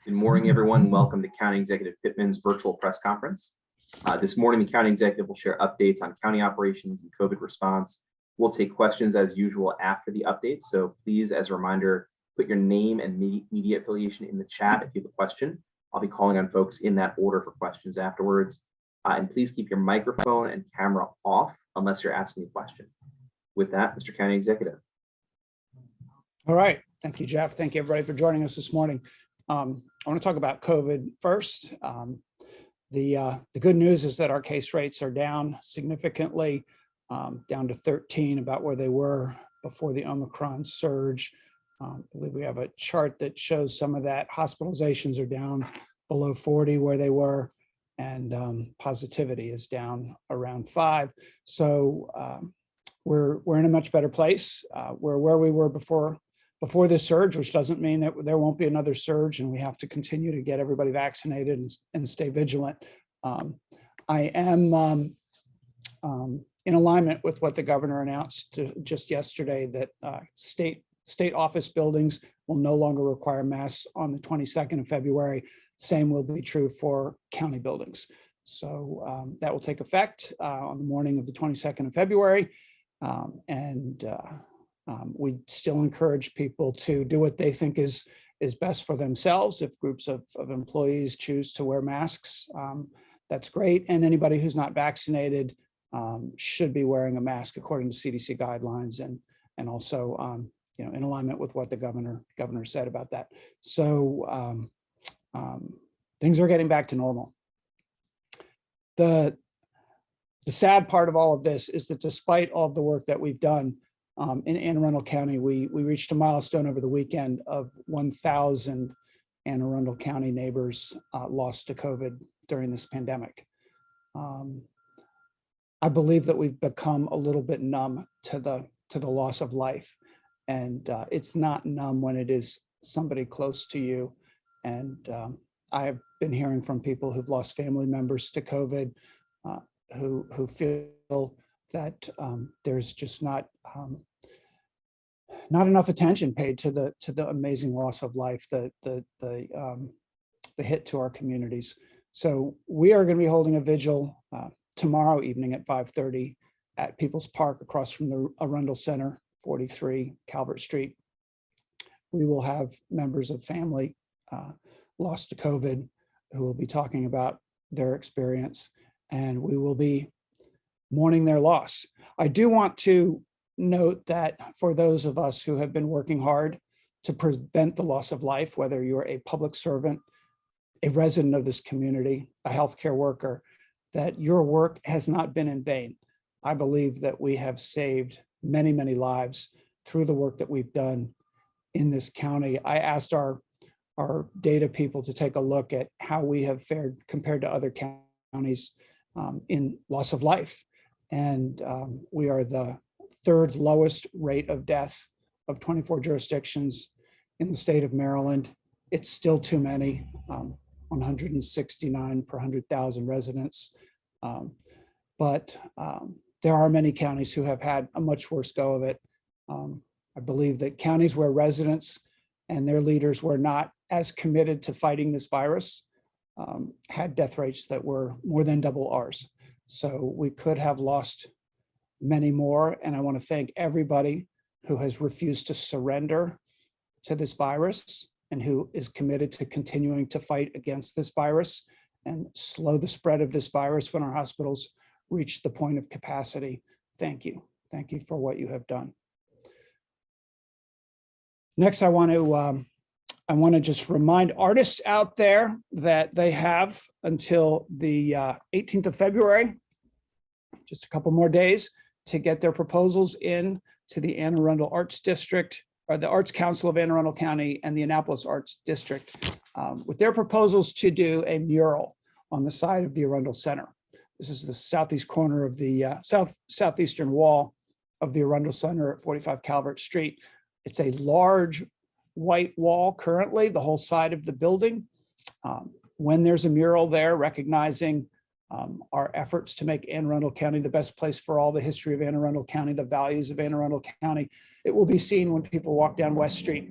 Good morning, everyone. Welcome to County Executive Pittman's virtual press conference. This morning, the County Executive will share updates on county operations and COVID response. We'll take questions as usual after the updates. So please, as a reminder, put your name and media affiliation in the chat if you have a question. I'll be calling on folks in that order for questions afterwards. And please keep your microphone and camera off unless you're asking a question. With that, Mr. County Executive. All right. Thank you, Jeff. Thank you, everybody, for joining us this morning. I want to talk about COVID first. The good news is that our case rates are down significantly, down to 13, about where they were before the Omicron surge. I believe we have a chart that shows some of that. Hospitalizations are down below 40 where they were, and positivity is down around 5. So we're in a much better place. We're where we were before this surge, which doesn't mean that there won't be another surge, and we have to continue to get everybody vaccinated and stay vigilant. I am in alignment with what the governor announced just yesterday, that state office buildings will no longer require masks on the 22nd of February. Same will be true for county buildings. So that will take effect on the morning of the 22nd of February. We still encourage people to do what they think is best for themselves. If groups of employees choose to wear masks, that's great. And anybody who's not vaccinated should be wearing a mask according to CDC guidelines, and also in alignment with what the governor said about that. So things are getting back to normal. The sad part of all of this is that despite all of the work that we've done, in Anne Arundel County, we reached a milestone over the weekend of 1,000 Anne Arundel County neighbors lost to COVID during this pandemic. I believe that we've become a little bit numb to the loss of life, and it's not numb when it is somebody close to you. And I have been hearing from people who've lost family members to COVID, who feel that there's just not enough attention paid to the amazing loss of life, the hit to our communities. So we are going to be holding a vigil tomorrow evening at 5:30 at People's Park across from the Arundel Center, 43 Calvert Street. We will have members of family lost to COVID who will be talking about their experience, and we will be mourning their loss. I do want to note that for those of us who have been working hard to prevent the loss of life, whether you're a public servant, a resident of this community, a healthcare worker, that your work has not been in vain. I believe that we have saved many, many lives through the work that we've done in this county. I asked our data people to take a look at how we have fared compared to other counties in loss of life. And we are the third lowest rate of death of 24 jurisdictions in the state of Maryland. It's still too many, 169 per 100,000 residents. But there are many counties who have had a much worse go of it. I believe that counties where residents and their leaders were not as committed to fighting this virus had death rates that were more than double ours. So we could have lost many more. And I want to thank everybody who has refused to surrender to this virus and who is committed to continuing to fight against this virus and slow the spread of this virus when our hospitals reach the point of capacity. Thank you. Thank you for what you have done. Next, I want to just remind artists out there that they have until the 18th of February, just a couple more days, to get their proposals in to the Anne Arundel Arts District, or the Arts Council of Anne Arundel County and the Annapolis Arts District, with their proposals to do a mural on the side of the Arundel Center. This is the southeast corner of the southeastern wall of the Arundel Center at 45 Calvert Street. It's a large white wall currently, the whole side of the building. When there's a mural there recognizing our efforts to make Anne Arundel County the best place for all the history of Anne Arundel County, the values of Anne Arundel County, it will be seen when people walk down West Street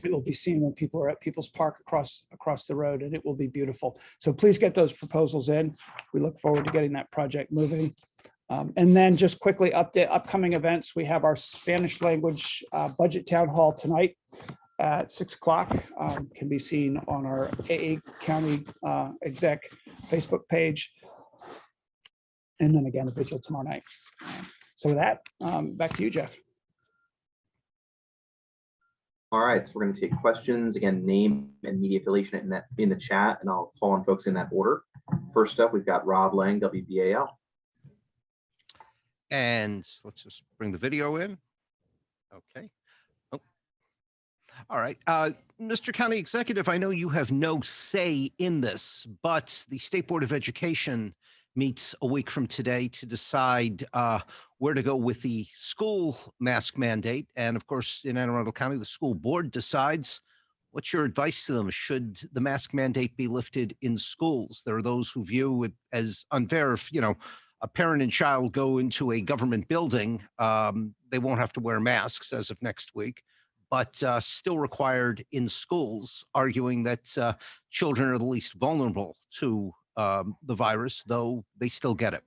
It will be seen when people are at People's Park across the road, and it will be beautiful. So please get those proposals in. We look forward to getting that project moving. And then just quickly update upcoming events. We have our Spanish language budget town hall tonight at 6 o'clock. Can be seen on our AA County exec Facebook page. And then again, a vigil tomorrow night. So with that, back to you, Jeff. All right, so we're going to take questions. Again, name and media affiliation in the chat, and I'll call on folks in that order. First up, we've got Rob Lang, WBAL. And let's just bring the video in. Okay. Oh. All right. Mr. County Executive, I know you have no say in this, but the State Board of Education meets a week from today to decide where to go with the school mask mandate. And of course, in Anne Arundel County, the school board decides. What's your advice to them? Should the mask mandate be lifted in schools? There are those who view it as unfair if, a parent and child go into a government building, they won't have to wear masks as of next week, but still required in schools, arguing that children are the least vulnerable to the virus, though they still get it.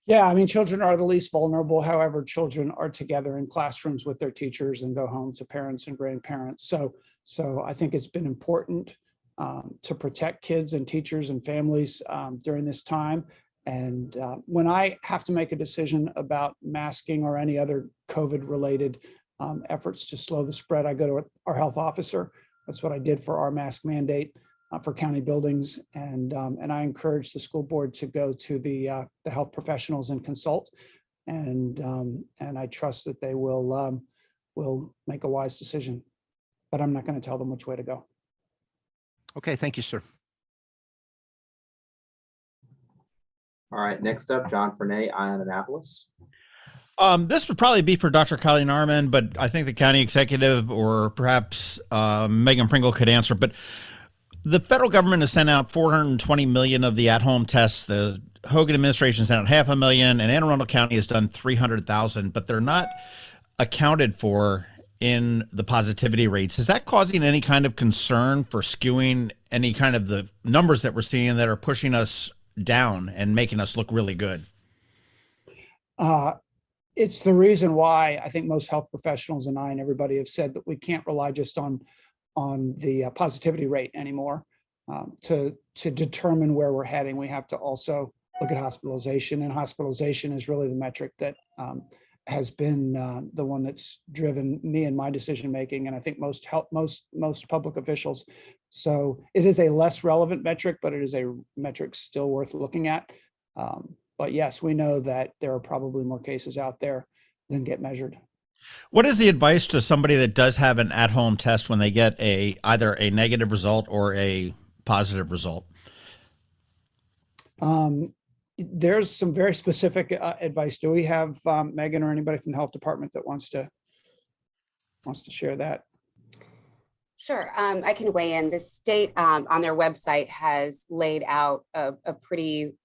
Yeah, I mean, children are the least vulnerable. However, children are together in classrooms with their teachers and go home to parents and grandparents. So I think it's been important to protect kids and teachers and families during this time. And when I have to make a decision about masking or any other COVID-related efforts to slow the spread, I go to our health officer. That's what I did for our mask mandate for county buildings. And I encourage the school board to go to the health professionals and consult. And I trust that they will make a wise decision. But I'm not going to tell them which way to go. Okay, thank you, sir. All right, next up, John Fernay, Ion Annapolis. This would probably be for Dr. Kylie Narman, but I think the county executive or perhaps Megan Pringle could answer. But the federal government has sent out 420 million of the at-home tests. The Hogan administration sent out 500,000, and Anne Arundel County has done 300,000, but they're not accounted for in the positivity rates. Is that causing any kind of concern for skewing any kind of the numbers that we're seeing that are pushing us down and making us look really good? It's the reason why I think most health professionals and I and everybody have said that we can't rely just on the positivity rate anymore to determine where we're heading. We have to also look at hospitalization, and hospitalization is really the metric that has been the one that's driven me in my decision making, and I think most public officials. So it is a less relevant metric, but it is a metric still worth looking at. But yes, we know that there are probably more cases out there than get measured. What is the advice to somebody that does have an at-home test when they get either a negative result or a positive result? There's some very specific advice. Do we have Megan or anybody from the health department that wants to share that? Sure, I can weigh in. The state on their website has laid out a pretty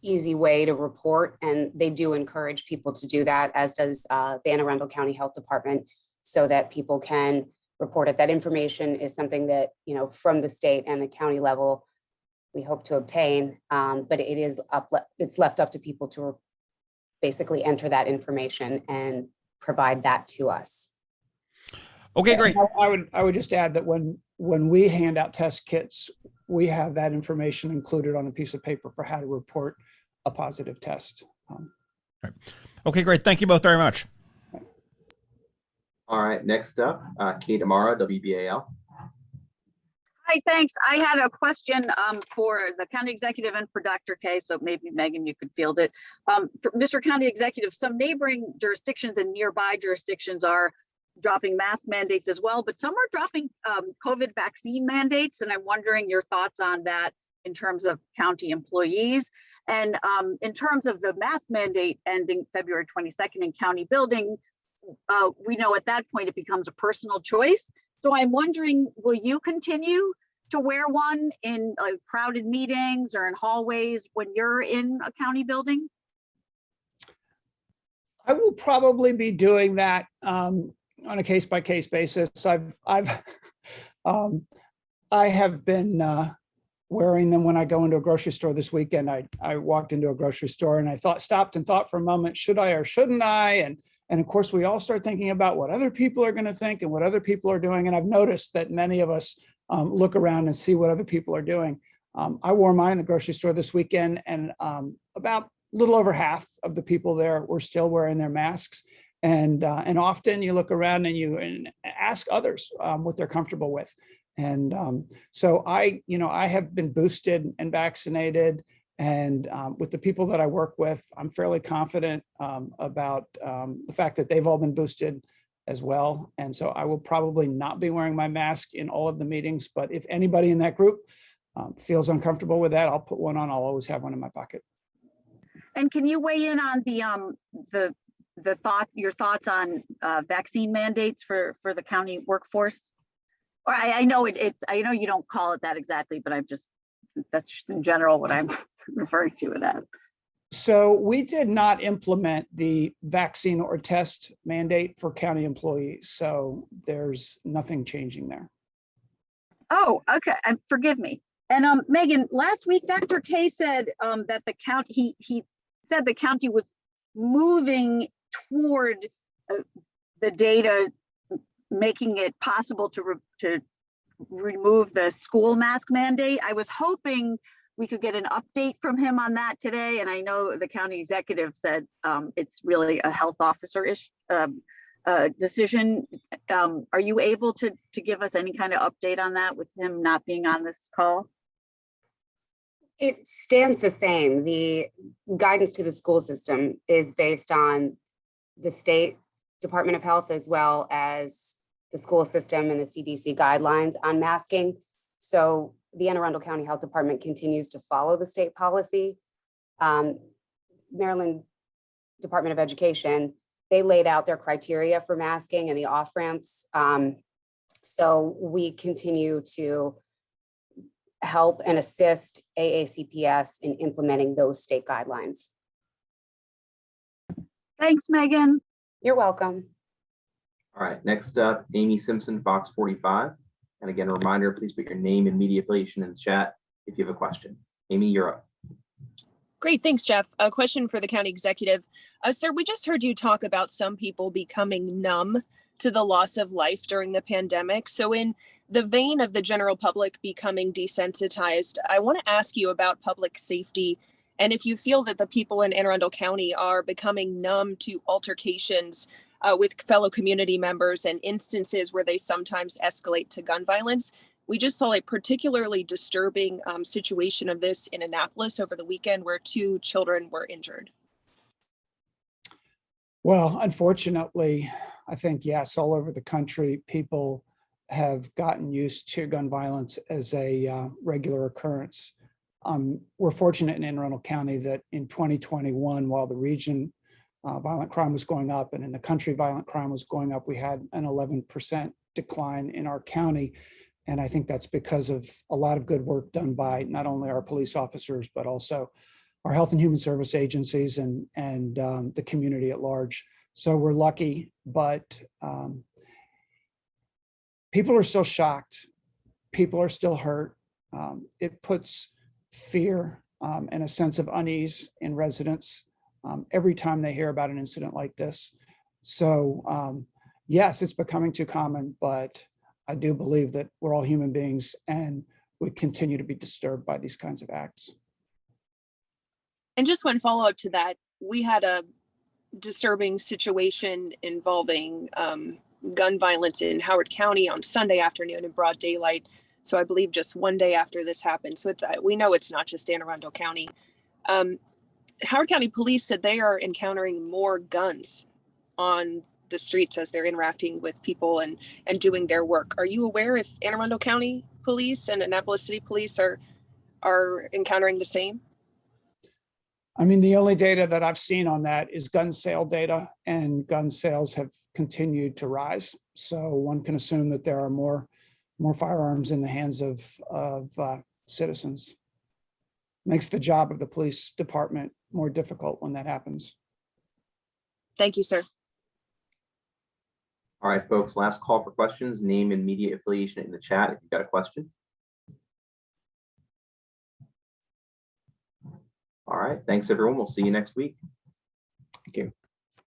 easy way to report, and they do encourage people to do that, as does the Anne Arundel County Health Department, so that people can report it. That information is something that, from the state and the county level, we hope to obtain, but it's left up to people to basically enter that information and provide that to us. Okay, great. I would just add that when we hand out test kits, we have that information included on a piece of paper for how to report a positive test. Right. Okay, great. Thank you both very much. All right, next up, Kate Amara, WBAL. Hi, thanks. I had a question for the county executive and for Dr. K, so maybe Megan, you could field it. For Mr. County Executive, some neighboring jurisdictions and nearby jurisdictions are dropping mask mandates as well, but some are dropping COVID vaccine mandates, and I'm wondering your thoughts on that in terms of county employees. And in terms of the mask mandate ending February 22nd in county building, we know at that point it becomes a personal choice. So I'm wondering, will you continue to wear one in crowded meetings or in hallways when you're in a county building? I will probably be doing that on a case-by-case basis. I have been wearing them when I go into a grocery store this weekend. I walked into a grocery store and I stopped and thought for a moment, should I or shouldn't I? And of course, we all start thinking about what other people are going to think and what other people are doing. And I've noticed that many of us look around and see what other people are doing. I wore mine in the grocery store this weekend, and about a little over half of the people there were still wearing their masks. And often you look around and you ask others what they're comfortable with. And so I have been boosted and vaccinated, and with the people that I work with, I'm fairly confident about the fact that they've all been boosted as well. And so I will probably not be wearing my mask in all of the meetings, but if anybody in that group feels uncomfortable with that, I'll put one on. I'll always have one in my pocket. And can you weigh in on your thoughts on vaccine mandates for the county workforce? Or I know I know you don't call it that exactly, but that's just in general what I'm referring to it as. So we did not implement the vaccine or test mandate for county employees. So there's nothing changing there. Oh, okay. Forgive me. And Megan, last week, Dr. K said that the county, he said the county was moving toward the data, making it possible to remove the school mask mandate. I was hoping we could get an update from him on that today. And I know the county executive said it's really a health officer-ish decision. Are you able to give us any kind of update on that with him not being on this call? It stands the same. The guidance to the school system is based on the state Department of Health as well as the school system and the CDC guidelines on masking. So the Anne Arundel County Health Department continues to follow the state policy. Maryland Department of Education, they laid out their criteria for masking and the off-ramps. So we continue to help and assist AACPS in implementing those state guidelines. Thanks, Megan. You're welcome. All right, next up, Amy Simpson, Fox 45. And again, a reminder, please put your name and media affiliation in the chat if you have a question. Amy, you're up. Great, thanks, Jeff. A question for the county executive. Sir, we just heard you talk about some people becoming numb to the loss of life during the pandemic. So in the vein of the general public becoming desensitized, I want to ask you about public safety and if you feel that the people in Anne Arundel County are becoming numb to altercations with fellow community members and instances where they sometimes escalate to gun violence. We just saw a particularly disturbing situation of this in Annapolis over the weekend where 2 children were injured. Well, unfortunately, I think, yes, all over the country, people have gotten used to gun violence as a regular occurrence. We're fortunate in Anne Arundel County that in 2021, while the region violent crime was going up and in the country violent crime was going up, we had an 11% decline in our county. And I think that's because of a lot of good work done by not only our police officers, but also our health and human service agencies and the community at large. So we're lucky, but people are still shocked. People are still hurt. It puts fear and a sense of unease in residents every time they hear about an incident like this. So yes, it's becoming too common, but I do believe that we're all human beings and we continue to be disturbed by these kinds of acts. And just one follow-up to that, we had a disturbing situation involving gun violence in Howard County on Sunday afternoon in broad daylight. So I believe just one day after this happened. So it's we know it's not just Anne Arundel County. Howard County Police said they are encountering more guns on the streets as they're interacting with people and doing their work. Are you aware if Anne Arundel County Police and Annapolis City Police are encountering the same? I mean, the only data that I've seen on that is gun sale data, and gun sales have continued to rise. So one can assume that there are more firearms in the hands of citizens. Makes the job of the police department more difficult when that happens. Thank you, sir. All right, folks, last call for questions. Name and media affiliation in the chat if you've got a question. All right, thanks everyone. We'll see you next week. Thank you.